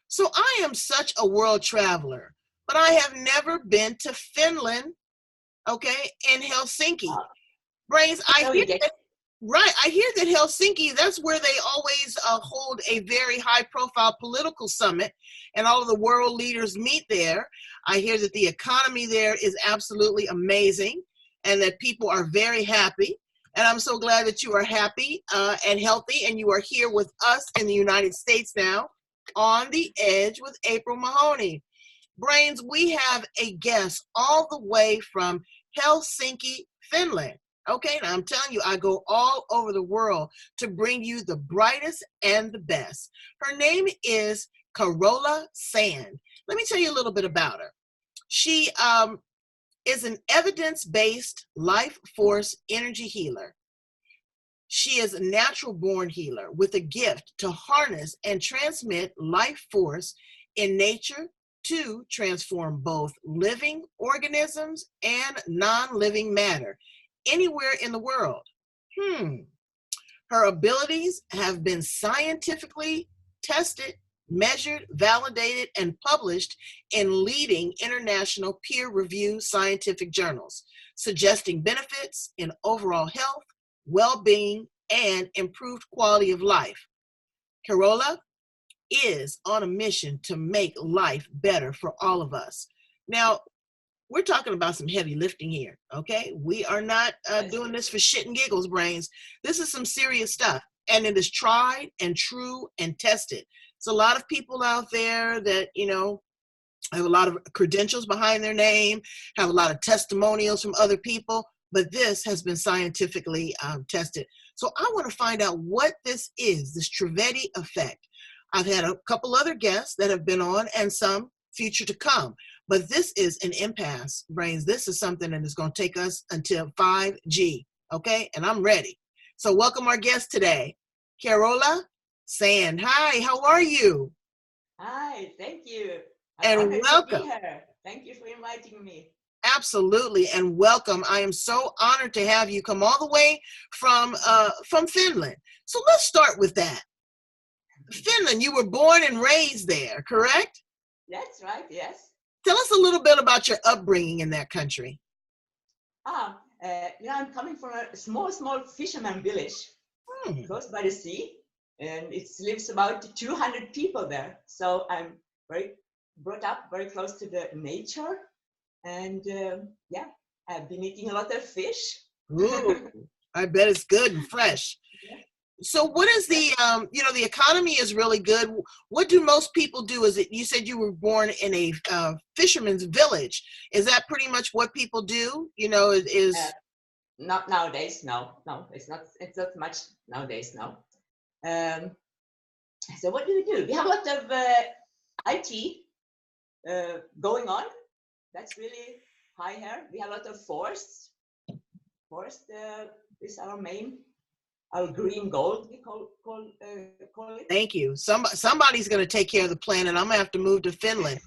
So I am such a world traveler, but I have never been to Finland, okay, in Helsinki. Uh, Brains, I so hear you get that, right, I hear that Helsinki, that's where they always hold a very high profile political summit and all of the world leaders meet there. I hear that the economy there is absolutely amazing and that people are very happy. And I'm so glad that you are happy and healthy and you are here with us in the United States now on the edge with April Mahoney. Brains, we have a guest all the way from Helsinki, Finland. Okay, now I'm telling you, I go all over the world to bring you the brightest and the best. Her name is Carola Sand. Let me tell you a little bit about her. She is an evidence-based life force energy healer. She is a natural born healer with a gift to harness and transmit life force in nature to transform both living organisms and non-living matter anywhere in the world. Her abilities have been scientifically tested, measured, validated, and published in leading international peer-reviewed scientific journals, suggesting benefits in overall health, well-being, and improved quality of life. Carola is on a mission to make life better for all of us. Now, we're talking about some heavy lifting here, okay? We are not doing this for shit and giggles, brains. This is some serious stuff, and it is tried and true and tested. So a lot of people out there that, have a lot of credentials behind their name, have a lot of testimonials from other people, but this has been scientifically tested. So I want to find out what this is, this Trivedi Effect. I've had a couple other guests that have been on and some future to come, but this is an impasse, brains. This is something that is going to take us until 5G, okay? And I'm ready. So welcome our guest today, Carola Sand. Hi, how are you? Hi, thank you. I'm And honored to be welcome. here. Thank you for inviting me. Absolutely, and welcome. I am so honored to have you come all the way from Finland. So let's start with that. Finland, you were born and raised there, correct? That's right, yes. Tell us a little bit about your upbringing in that country. I'm coming from a small fisherman village close by the sea, and it lives about 200 people there. So I'm very brought up very close to the nature, and I've been eating a lot of fish. Ooh, I bet it's good and fresh. Yeah. So what is the economy is really good. What do most people do? Is it, you said you were born in a fisherman's village. Is that pretty much what people do? Not nowadays, no, it's not much nowadays, no. So what do we do? We have a lot of IT going on. That's really high here. We have a lot of forests. Forest is our green gold, we call it. Thank you. Somebody's going to take care of the planet. I'm going to have to move to Finland.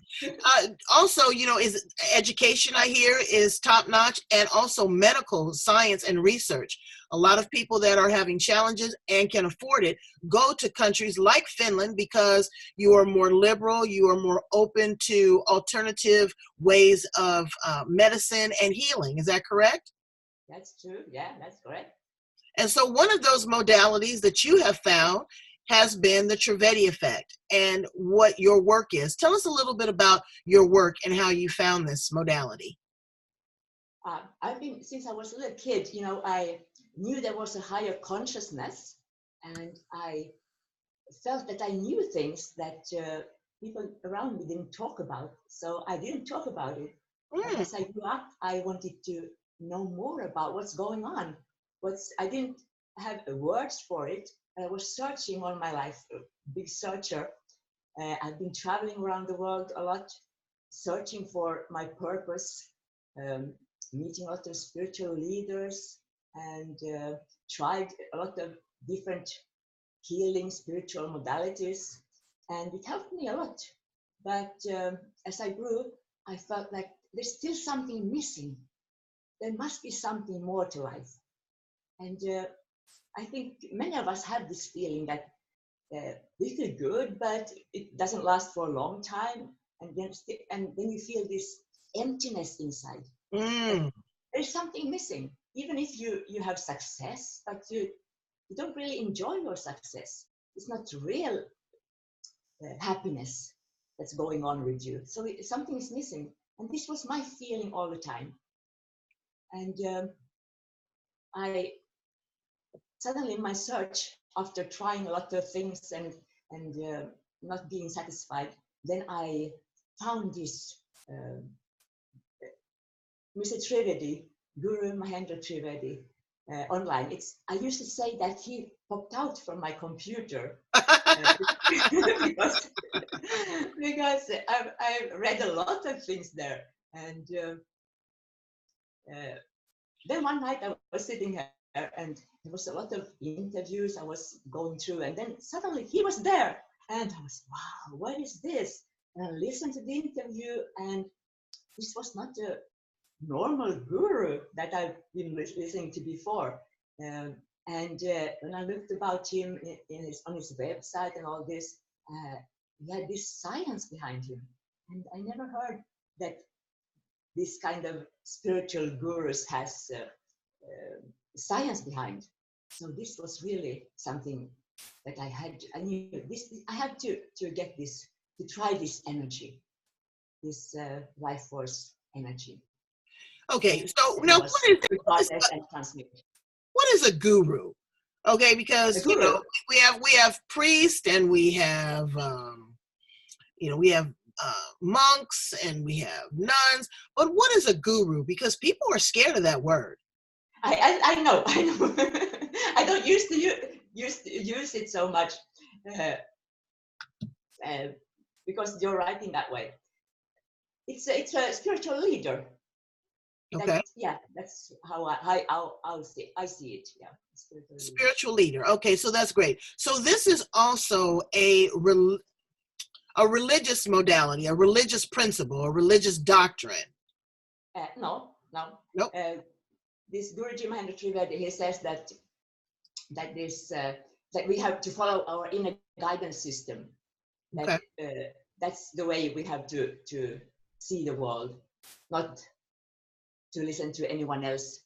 Also, is education, I hear, is top notch, and also medical science and research. A lot of people that are having challenges and can afford it go to countries like Finland because you are more liberal, you are more open to alternative ways of medicine and healing. Is that correct? That's true. Yeah, that's correct. And so one of those modalities that you have found has been the Trivedi Effect and what your work is. Tell us a little bit about your work and how you found this modality. Since I was a little kid, I knew there was a higher consciousness, and I felt that I knew things that people around me didn't talk about. So I didn't talk about it. And as I grew up, I wanted to know more about what's going on. I didn't have words for it. I was searching all my life, a big searcher. I've been traveling around the world a lot, searching for my purpose, meeting a lot of spiritual leaders, and tried a lot of different healing spiritual modalities, and it helped me a lot. But as I grew, I felt like there's still something missing. There must be something more to life. And I think many of us have this feeling that we feel good, but it doesn't last for a long time, and then you feel this emptiness inside. That Mm. there's something missing, even if you have success, but you don't really enjoy your success. It's not real happiness that's going on with you. So something is missing, and this was my feeling all the time. And I suddenly, in my search, after trying a lot of things and not being satisfied, then I found this Mr. Trivedi, Guru Mahendra Trivedi, online. I used to say that he popped out from my computer because I've read a lot of things there. And then one night I was sitting here and there was a lot of interviews I was going through, and then suddenly he was there, and I was, wow, what is this? And I listened to the interview, and this was not a normal guru that I've been listening to before. And when I looked about him on his website and all this, he had this science behind him. And I never heard that this kind of spiritual gurus has science behind. So this was really something that I knew this, I had to get this, to try this energy, this life force energy. Okay, so now what is a guru? Okay, because you know we have priests and we have we have monks and we have nuns, but what is a guru? Because people are scared of that word. I know I don't used to use it so much because you're writing that way. It's a spiritual leader. Okay. That's how I see it. Yeah, spiritual leader. Okay, so that's great. So this is also a religious modality, a religious principle, a religious doctrine. No. Nope. This Guruji Mahendra Trivedi, he says that this that we have to follow our inner guidance system. That, okay. That's the way we have to see the world, not to listen to anyone else.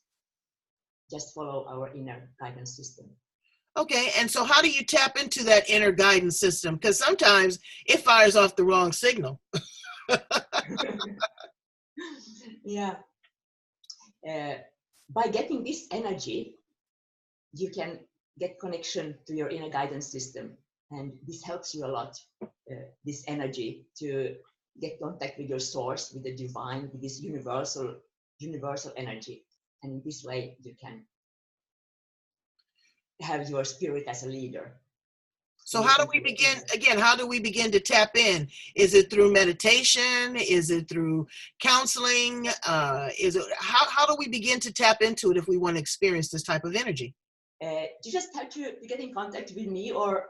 Just follow our inner guidance system. Okay, and so how do you tap into that inner guidance system? Because sometimes it fires off the wrong signal. Yeah. By getting this energy, you can get connection to your inner guidance system, and this helps you a lot. This energy to get contact with your source, with the divine, with this universal energy, and in this way you can have your spirit as a leader. So how do we begin, again, how do we begin to tap in? Is it through meditation? Is it through counseling? How do we begin to tap into it if we want to experience this type of energy? You just have to get in contact with me or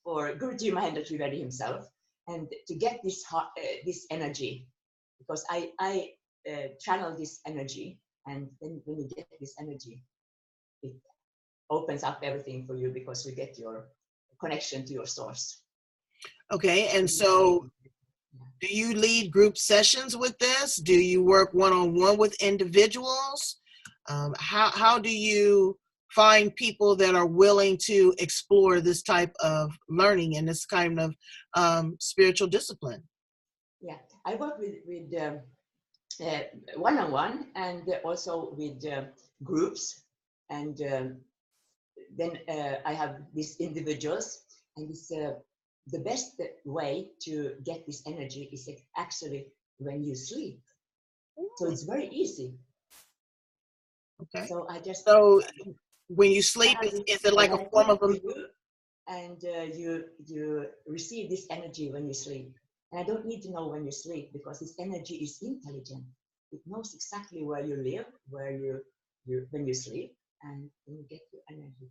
Guruji Mahendra Trivedi himself, and to get this energy, because I channel this energy, and then when you get this energy, it opens up everything for you because you get your connection to your source. Okay, and so do you lead group sessions with this? Do you work one-on-one with individuals? How do you find people that are willing to explore this type of learning and this kind of spiritual discipline? Yeah, I work with one-on-one and also with groups, and then I have these individuals, and it's the best way to get this energy is actually when you sleep. So it's very easy. Okay. So so when you sleep, is it like a form of and you receive this energy when you sleep. And I don't need to know when you sleep, because this energy is intelligent. It knows exactly where you live, where when you sleep, and you get your energy.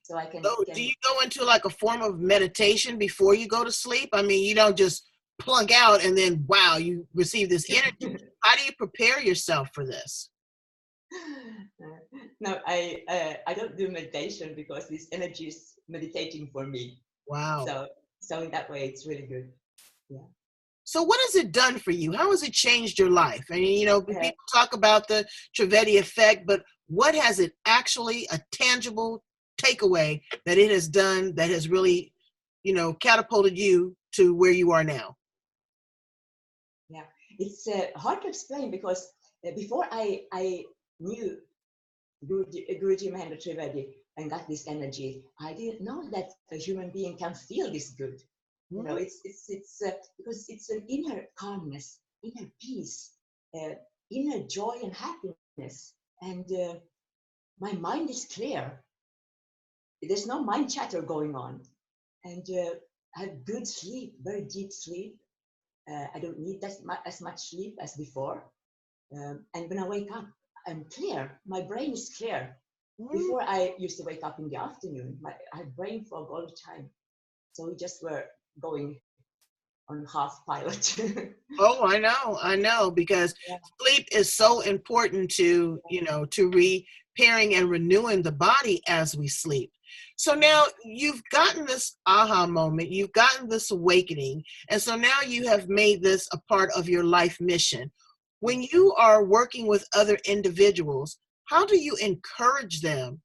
So I can. Do you go into like a form of meditation before you go to sleep? I mean, you don't just plunk out and then wow, you receive this energy. How do you prepare yourself for this? No, I don't do meditation because this energy is meditating for me. Wow. So in that way, it's really good. Yeah. So what has it done for you? How has it changed your life? I mean, Uh, people talk about the Trivedi Effect, but what has it actually, a tangible takeaway that it has done that has really, catapulted you to where you are now? yeah, it's hard to explain because before I knew Guruji Mahendra Trivedi and got this energy, I didn't know that a human being can feel this good. You know, Mhm. it's because it's an inner calmness, inner peace, inner joy and happiness, and my mind is clear. There's no mind chatter going on, and I have good sleep, very deep sleep. I don't need as much sleep as before. And when I wake up, I'm clear. My brain is clear. Mhm. Before I used to wake up in the afternoon, I had brain fog all the time. So we just were going on half pilot. Oh, I know, because Yeah, sleep is so important to, to repairing and renewing the body as we sleep. So yeah, now you've gotten this aha moment, you've gotten this awakening, and so now you have made this a part of your life mission. When yes, you are working with other individuals, how do you encourage them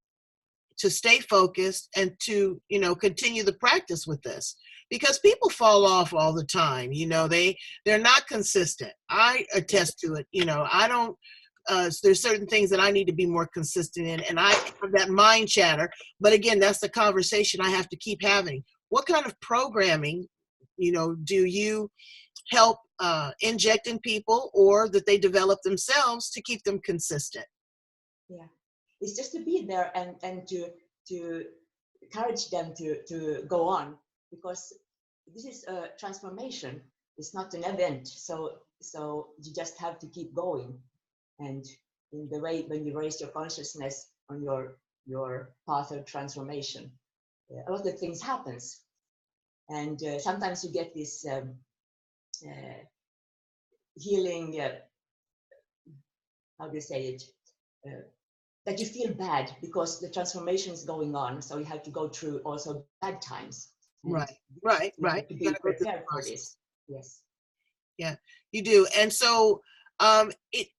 to stay focused and to continue the practice with this, because people fall off all the time. They're not consistent. I yes, attest to it. I don't there's certain things that I need to be more consistent in, and I have that mind chatter. But again, that's the conversation I have to keep having. What kind of programming do you help inject in people, or that they develop themselves to keep them consistent? yeah. It's just to be there and to encourage them to go on because this is a transformation. It's not an event. So you just have to keep going. And in the way when you raise your consciousness on your path of transformation, a lot of things happens. And sometimes you get this uh, healing. How do you say it? Uh, that you feel bad because the transformation is going on. So you have to go through also bad times, and Right, right, you right. have to You got be to go through prepared the for process. this. Yes. Yeah, you do. And so,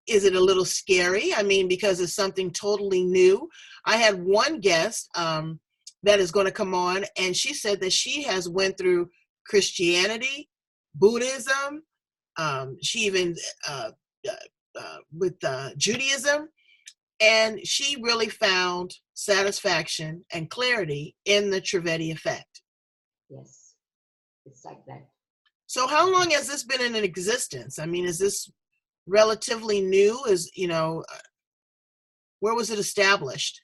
is it a little scary? I mean, because it's something totally new. I had one guest that is going to come on, and she said that she has went through Christianity, Buddhism. She even with Judaism, and she really found satisfaction and clarity in the Trivedi Effect. Yes. It's like that. So, how long has this been in existence? I mean, is this relatively new? Where was it established?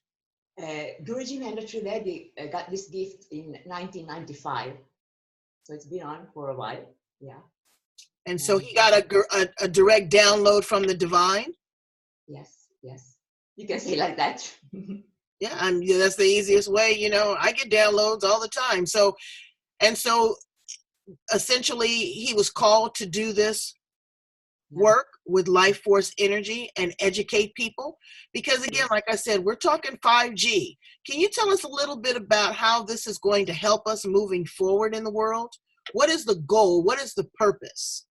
Guruji Mahendra Trivedi got this gift in 1995, so it's been on for a while. Yeah, And so and he got a direct download from the divine. yes, yes, you can say like that. Yeah, yeah, that's the easiest way. I get downloads all the time. So essentially, he was called to do this Yeah. work with life force energy and educate people, because again, Yes. like I said, we're talking 5G. Can you tell us a little bit about how this is going to help us moving forward in the world? What is the goal? What is the purpose?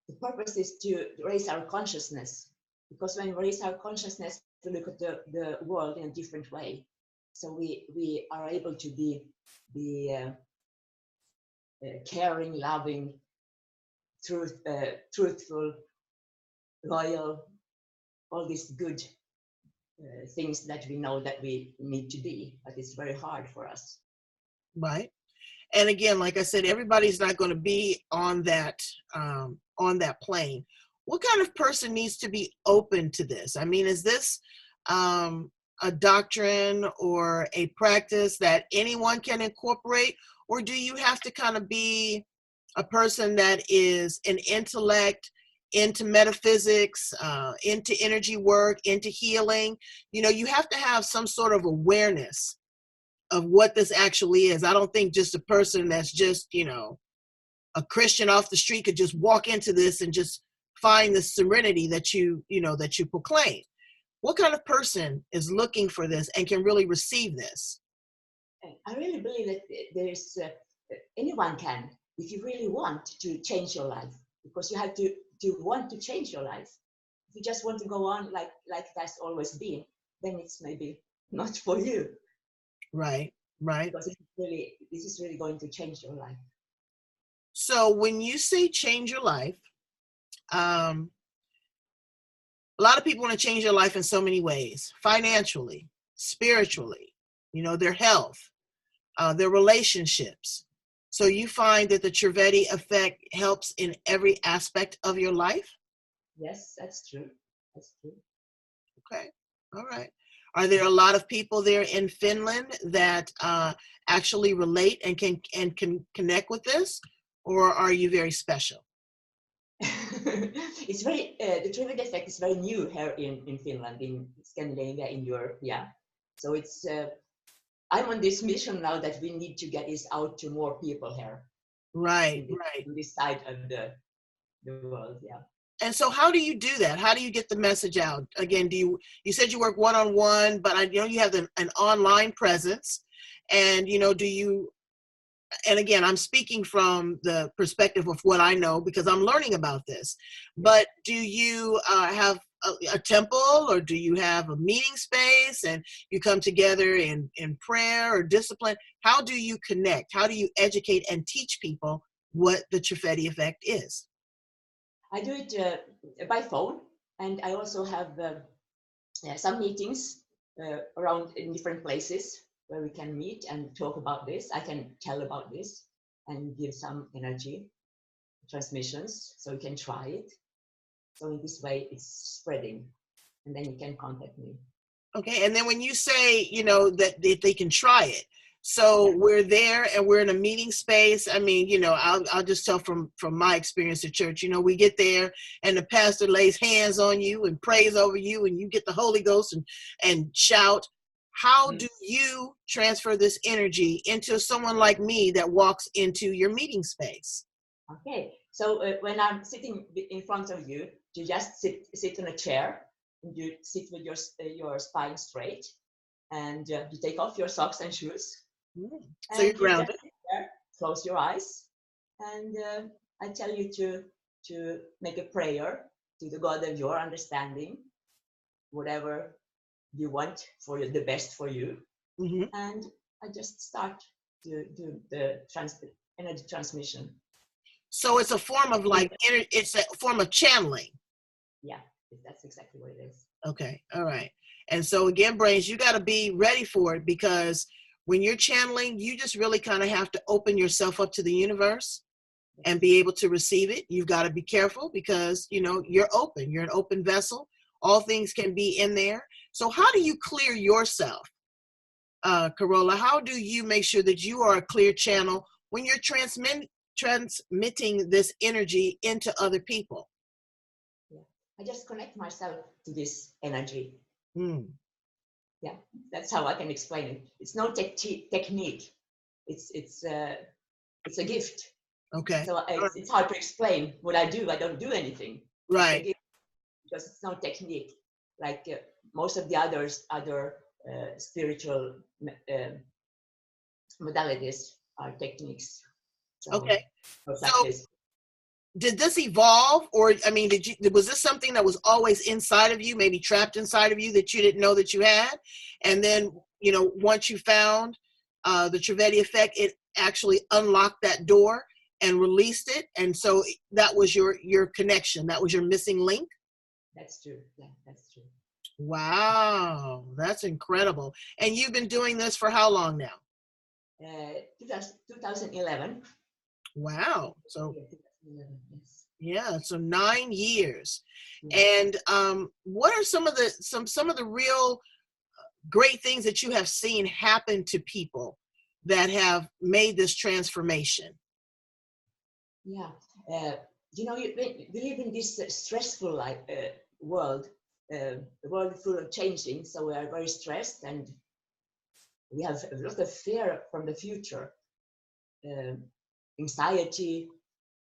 The purpose is to raise our consciousness, because when we raise our consciousness, to look at the world in a different way, so we are able to be caring, loving, truthful, loyal, all these good things that we know that we need to be, but it's very hard for us. Right. And again, like I said, everybody's not going to be on that plane. What kind of person needs to be open to this? I mean, is this a doctrine or a practice that anyone can incorporate, or do you have to kind of be a person that is an intellect, into metaphysics, into energy work, into healing? You have to have some sort of awareness of what this actually is. I don't think just a person that's just, a Christian off the street could just walk into this and just find the serenity that you proclaim. What kind of person is looking for this and can really receive this? I really believe that there's anyone can, if you really want to change your life, because you have to want to change your life. If you just want to go on like that's always been, then it's maybe not for you. Right, right. Because this is really going to change your life. So when you say change your life, um, a lot of people want to change their life in so many ways: financially, spiritually, their health, their relationships. So you find that the Trivedi effect helps in every aspect of your life? Yes, that's true. That's true. Okay. All right. Are there a lot of people there in Finland that actually relate and can connect with this, or are you very special? It's very the Trivedi effect is very new here in Finland, in Scandinavia, in Europe. Yeah, so it's I'm on this mission now that we need to get this out to more people here Right, right. on this side of the world. Yeah. And so how do you do that? How do you get the message out? Again, you said you work one-on-one, but I know you have an online presence. And, do you, and again, I'm speaking from the perspective of what I know because I'm learning about this. But do you have a temple, or do you have a meeting space and you come together in prayer or discipline? How do you connect? How do you educate and teach people what the Trivedi effect is? I do it by phone, and I also have some meetings around in different places where we can meet and talk about this. I can tell about this and give some energy transmissions, so you can try it. So in this way, it's spreading, and then you can contact me. Okay, and then when you say, that they can try it, so we're there and we're in a meeting space. I mean, I'll just tell from my experience at church. We get there and the pastor lays hands on you and prays over you, and you get the Holy Ghost and shout. How do you transfer this energy into someone like me that walks into your meeting space? Okay, so when I'm sitting in front of you, you just sit in a chair, and you sit with your spine straight, and you take off your socks and shoes, So you're and you just grounded. sit there, close your eyes, and I tell you to make a prayer to the God of your understanding, whatever you want for the best for you, and I just start to do the energy transmission. So it's a form of it's a form of channeling. Yeah, that's exactly what it is. Okay. All right. And so again, brains, you got to be ready for it, because when you're channeling, you just really kind of have to open yourself up to the universe and be able to receive it. You've got to be careful because, you're open. You're an open vessel. All things can be in there. So how do you clear yourself, Carola? How do you make sure that you are a clear channel when you're transmitting this energy into other people? Yeah. I just connect myself to this energy. Yeah, that's how I can explain it. It's no technique. It's a gift. Okay. So it's hard to explain what I do. I don't do anything. Right. It's a gift because it's no technique like most of the other spiritual modalities are techniques. So, okay. So did this evolve, or was this something that was always inside of you, maybe trapped inside of you that you didn't know that you had? And then, once you found the Trivedi effect, it actually unlocked that door and released it. And so that was your connection. That was your missing link. That's true. Yeah, that's true. Wow, that's incredible. And you've been doing this for how long now? 2011. Wow. So 2011, yes. yeah, so 9 years. Yeah. And what are some of the real great things that you have seen happen to people that have made this transformation? Yeah, we live in this stressful world, the world full of changing. So we are very stressed, and we have a lot of fear from the future, anxiety,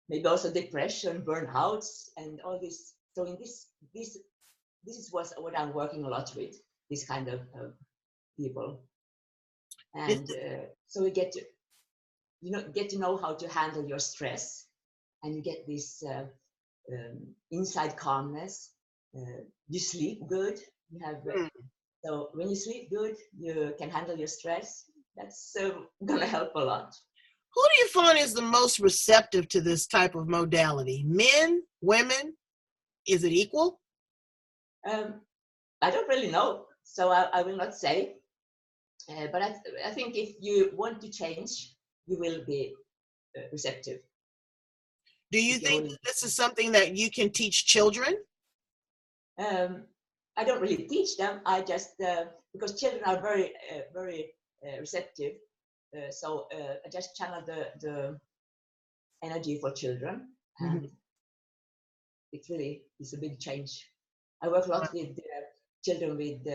maybe also depression, burnouts, and all this. So in this this is what I'm working a lot with, this kind of people. And so we get to, get to know how to handle your stress, and you get this inside calmness. You sleep good. You have so when you sleep good, you can handle your stress. That's gonna help a lot. Who do you find is the most receptive to this type of modality? Men, women? Is it equal? I don't really know, so I will not say. But I think if you want to change, you will be receptive. Do you think that this is something that you can teach children? I don't really teach them. I just, because children are very, very receptive. So I just channel the energy for children. And it really is a big change. I work a lot with children with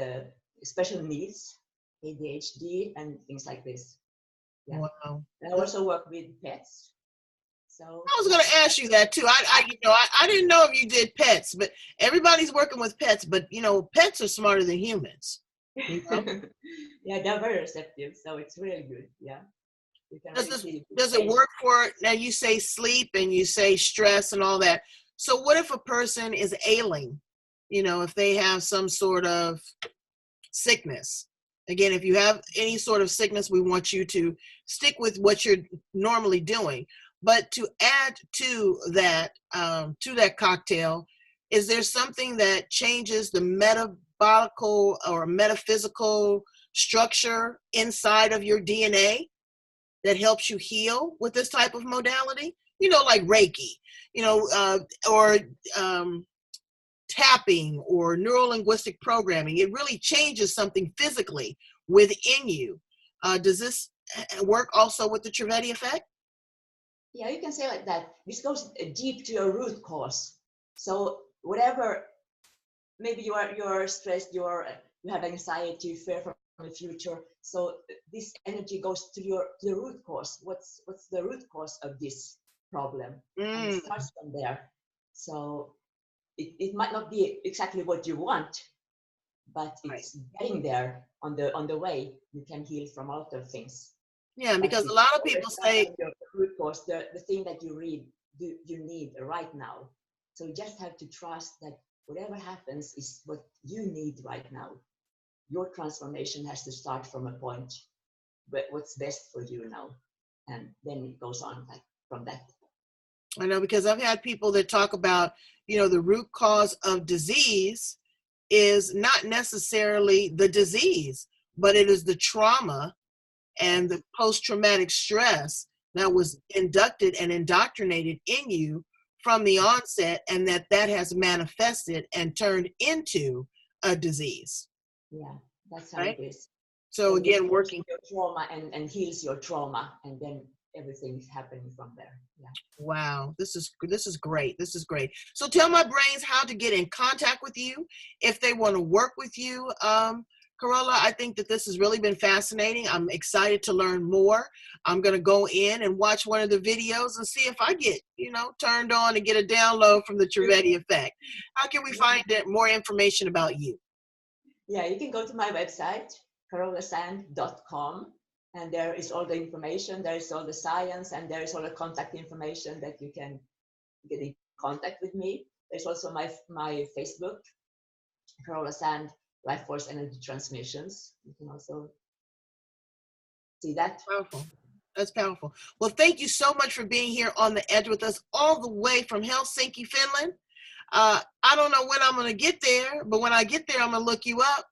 special needs, ADHD, and things like this. Yeah. Wow. And I also work with pets. So I was going to ask you that too. I didn't know if you did pets, but everybody's working with pets. But pets are smarter than humans. Yeah, they're very receptive, so it's really good. Yeah. Does it work for, now you say sleep and you say stress and all that. So what if a person is ailing, if they have some sort of sickness? Again, if you have any sort of sickness, we want you to stick with what you're normally doing. But to add to that cocktail, is there something that changes the metabolical or metaphysical structure inside of your DNA that helps you heal with this type of modality? Like Reiki, or tapping or neuro-linguistic programming. It really changes something physically within you. Does this work also with the Trivedi Effect? Yeah, you can say like that. This goes deep to your root cause. So whatever, maybe you're stressed, you have anxiety, fear from the future. So this energy goes to the root cause. What's the root cause of this problem? And it starts from there. So it might not be exactly what you want, but it's getting there on the way. You can heal from a lot of things. Yeah, because a lot of people say the root cause, the thing that you need right now. So you just have to trust that whatever happens is what you need right now. Your transformation has to start from a point, but what's best for you now, and then it goes on from that. I know, because I've had people that talk about, the root cause of disease is not necessarily the disease, but it is the trauma and the post-traumatic stress that was inducted and indoctrinated in you from the onset, and that has manifested and turned into a disease. Yeah, that's how it is. So again, working your trauma and heals your trauma, and then everything is happening from there. Yeah. Wow, this is great. This is great. So tell my brains how to get in contact with you if they want to work with you. Carola, I think that this has really been fascinating. I'm excited to learn more. I'm going to go in and watch one of the videos and see if I get, turned on and get a download from the Trivedi Effect. How can we find more information about you? Yeah, you can go to my website, carolasand.com, and there is all the information. There is all the science, and there is all the contact information that you can get in contact with me. There's also my Facebook, Carola Sand, Life Force Energy Transmissions. You can also see that. Powerful. That's powerful. Well, thank you so much for being here on the edge with us, all the way from Helsinki, Finland. I don't know when I'm going to get there, but when I get there, I'm going to look you up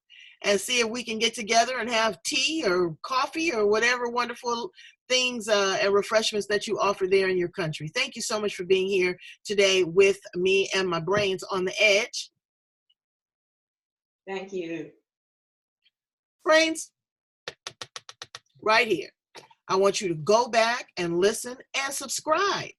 and see if we can get together and have tea or coffee or whatever wonderful things and refreshments that you offer there in your country. Thank you so much for being here today with me and my brains on the edge. Thank you. Brains, right here. I want you to go back and listen and subscribe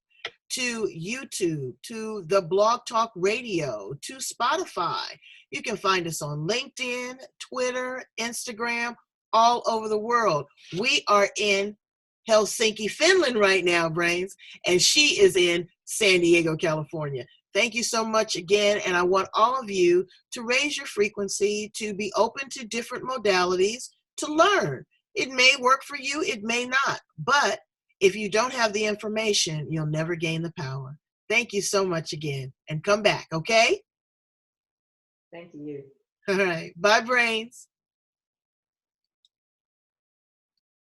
to YouTube, to the Blog Talk Radio, to Spotify. You can find us on LinkedIn, Twitter, Instagram, all over the world. We are in Helsinki, Finland right now, Brains, and she is in San Diego, California. Thank you so much again. And I want all of you to raise your frequency, to be open to different modalities, to learn. It may work for you, it may not. But if you don't have the information, you'll never gain the power. Thank you so much again. And come back, okay? Thank you. All right. Bye, brains.